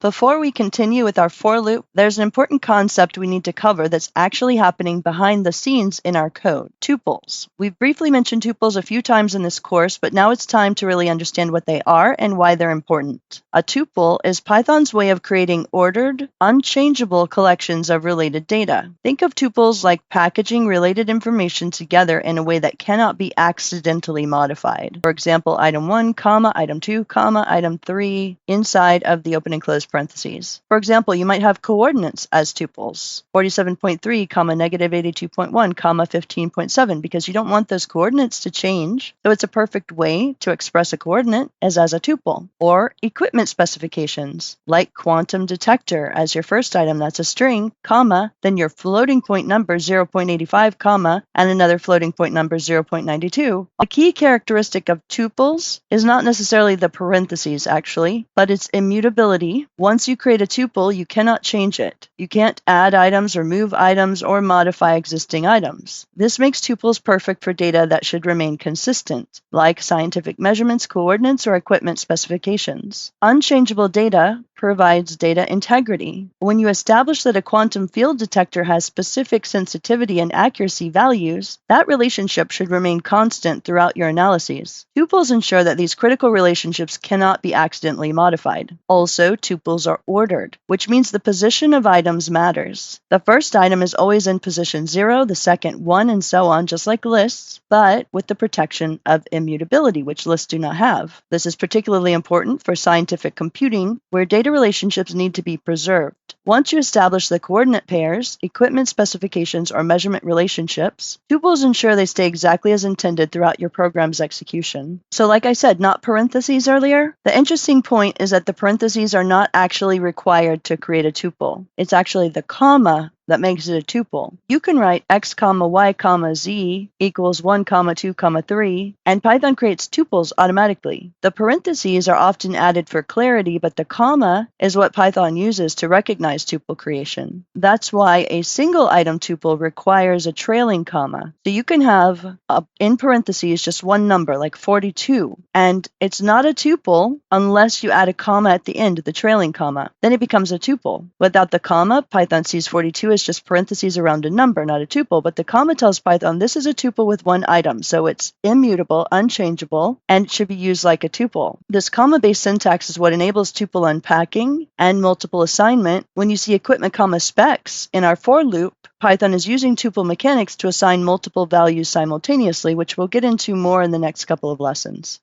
Before we continue with our for loop, there's an important concept we need to cover that's actually happening behind the scenes in our code: tuples. We've briefly mentioned tuples a few times in this course, but now it's time to really understand what they are and why they're important. A tuple is Python's way of creating ordered, unchangeable collections of related data. Think of tuples like packaging related information together in a way that cannot be accidentally modified. For example, item 1, comma, item 2, comma, item 3 inside of the open and closed parentheses. For example, you might have coordinates as tuples: 47.3, comma, negative 82.1, comma, 15.7, because you don't want those coordinates to change. So it's a perfect way to express a coordinate as a tuple. Or equipment specifications, like quantum detector as your first item, that's a string, comma, then your floating point number 0.85, comma, and another floating point number 0.92. A key characteristic of tuples is not necessarily the parentheses, actually, but its immutability. Once you create a tuple, you cannot change it. You can't add items or move items or modify existing items. This makes tuples perfect for data that should remain consistent, like scientific measurements, coordinates, or equipment specifications. Unchangeable data provides data integrity. When you establish that a quantum field detector has specific sensitivity and accuracy values, that relationship should remain constant throughout your analyses. Tuples ensure that these critical relationships cannot be accidentally modified. Also, tuples are ordered, which means the position of items matters. The first item is always in position 0, the second 1, and so on, just like lists, but with the protection of immutability, which lists do not have. This is particularly important for scientific computing, where data relationships need to be preserved. Once you establish the coordinate pairs, equipment specifications, or measurement relationships, tuples ensure they stay exactly as intended throughout your program's execution. So like I said, not parentheses earlier. The interesting point is that the parentheses are not actually required to create a tuple. It's actually the comma that makes it a tuple. You can write x comma y comma z equals 1 comma 2 comma 3, and Python creates tuples automatically. The parentheses are often added for clarity, but the comma is what Python uses to recognize tuple creation. That's why a single item tuple requires a trailing comma. So you can have in parentheses just one number, like 42, and it's not a tuple unless you add a comma at the end, the trailing comma. Then it becomes a tuple. Without the comma, Python sees 42 as just parentheses around a number, not a tuple, but the comma tells Python this is a tuple with one item, so it's immutable, unchangeable, and it should be used like a tuple. This comma-based syntax is what enables tuple unpacking and multiple assignment. When you see equipment comma specs in our for loop, Python is using tuple mechanics to assign multiple values simultaneously, which we'll get into more in the next couple of lessons.